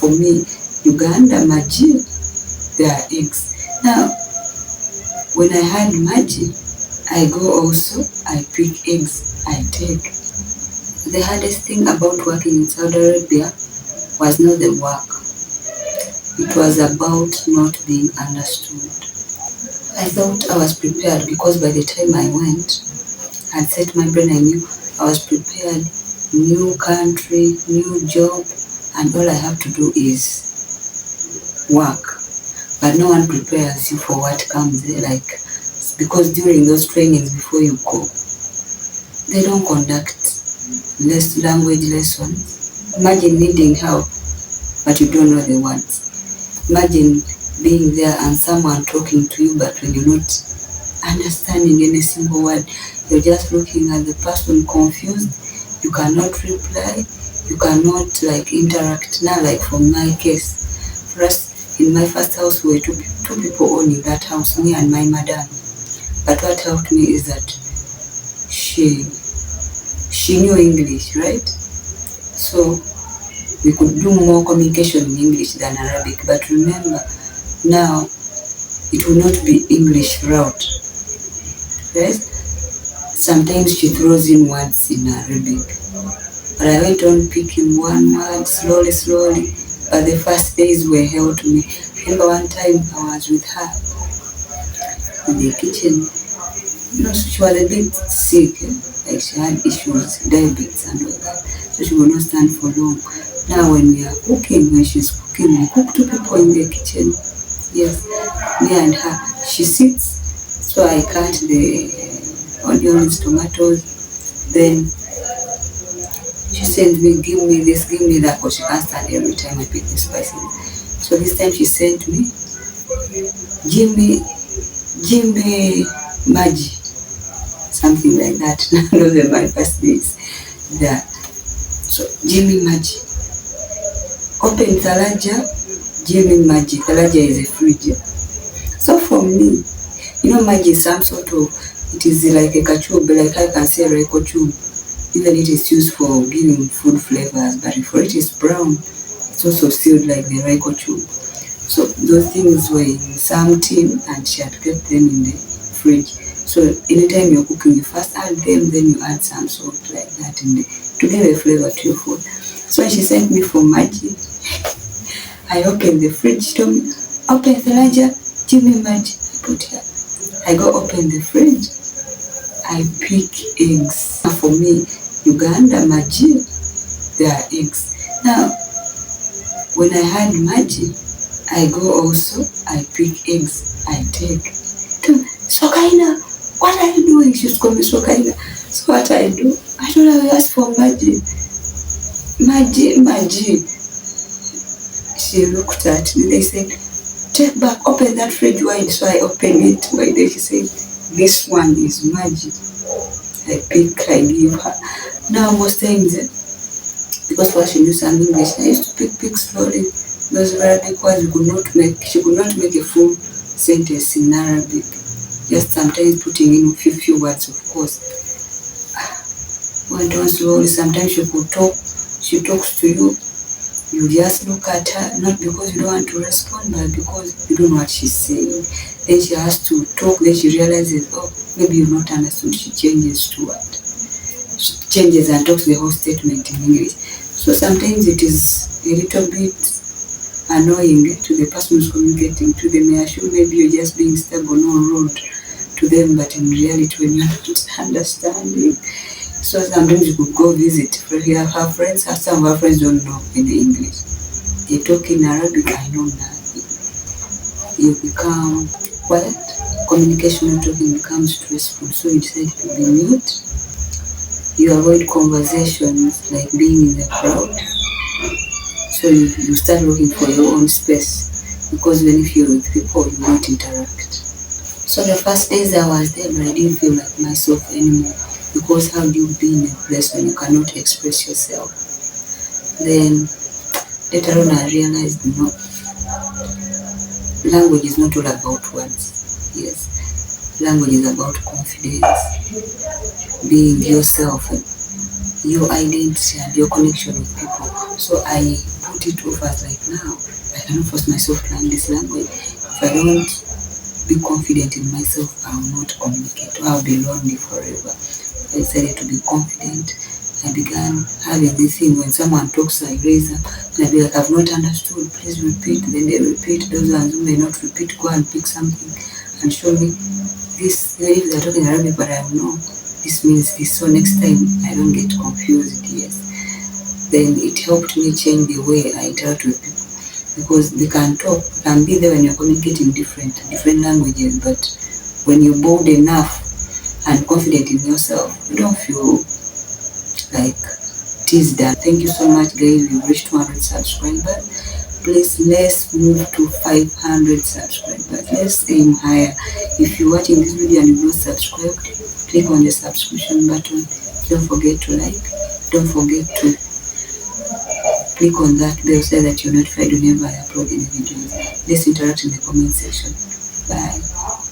for me, Uganda, Maji, there are eggs. Now, when I had Maji, I go also, I pick eggs, I take. The hardest thing about working in Saudi Arabia was not the work. It was about not being understood. I thought I was prepared because by the time I went, I'd set my brain, I knew I was prepared, new country, new job, and all I have to do is work. But no one prepares you for what comes there, because during those trainings before you go, they don't conduct language lessons. Imagine needing help, but you don't know the words. Imagine being there and someone talking to you, but when you're not understanding any single word, you're just looking at the person confused. You cannot reply. You cannot interact. Now, from my case, first in my first house, we were two people owning that house, me and my madam. But what helped me is that she knew English, right? So we could do more communication in English than Arabic. But remember, now it will not be English route, right? Sometimes she throws in words in Arabic. But I went on picking one word slowly. But the first days were hell to me. Remember one time I was with her in the kitchen. She was a bit sick, she had issues, diabetes and all that. So she would not stand for long. Now when we are cooking, when she's cooking, we cook two people in the kitchen. Yes, me and her. She sits, so I cut the onions, tomatoes. Then she sends me, give me this, give me that, because she can't stand every time I pick the spices. So this time she sent me, give me Maji, something like that. Those were my first days there. So give me Maji. Open Thalaja, give me Maji. Thalaja is a fridge. So for me, Maji is some sort of, it is like a kachub, like I can say Reiko chub. Even it is used for giving food flavors, but for it is brown, it's also sealed like the Reiko chub. So those things were in some tin and she had kept them in the fridge. So anytime you're cooking, you first add them, then you add some salt like that to give a flavor to your food. So when she sent me for Maji, I opened the fridge. She told me, open the Thalaja, give me Maji. I put here. I go open the fridge. I pick eggs. For me, Uganda, Maji, there are eggs. Now, when I had Maji, I go also, I pick eggs, I take. Sokaina, what are you doing? She's called me Sokaina. So what I do? I don't know, I ask for Maji. Maji. She looked at me, they said, take back, open that fridge wide. So I opened it wide. She said, this one is Maji. I pick, I give her. Now most times, because first she knew some English, I used to pick slowly. Those Arabic words she could not make a full sentence in Arabic. Just sometimes putting in a few words, of course. Went on slowly. Sometimes she talks to you. You just look at her, not because you don't want to respond, but because you don't know what she's saying. Then she has to talk, then she realizes, maybe you've not understood. She changes to what? She changes and talks the whole statement in English. So sometimes it is a little bit annoying to the person who's communicating to them. I assume maybe you're just being stable, no rude to them, but in reality, when you're not understanding. So sometimes you could go visit. Her friends, some of her friends don't know any English. They talk in Arabic, I know nothing. You become quiet. Communication and talking becomes stressful. So you decide to be mute. You avoid conversations like being in the crowd. So you start looking for your own space, because when if you're with people, you won't interact. So the first days I was there, but I didn't feel like myself anymore, because how do you be in a place when you cannot express yourself? Then later on I realized, language is not all about words. Yes, language is about confidence, being yourself, your identity and your connection with people. So I put it off as like, now I cannot force myself to learn this language. If I don't be confident in myself, I will not communicate, or I'll be lonely forever. I decided to be confident. I began having this thing when someone talks, I raise up and I be like, I've not understood, please repeat. Then they repeat. Those ones who may not repeat, go and pick something and show me this. Even if they're talking Arabic, but I know this means this, so next time I don't get confused. Yes. Then it helped me change the way I interact with people, because they can talk, can be there when you're communicating different languages, but when you're bold enough and confident in yourself, you don't feel like teased. Thank you so much, guys. We've reached 200 subscribers. Please, let's move to 500 subscribers. Let's aim higher. If you're watching this video and you've not subscribed, click on the subscription button. Don't forget to like. Don't forget to click on that bell so that you're notified whenever I upload any videos. Let's interact in the comment section. Bye.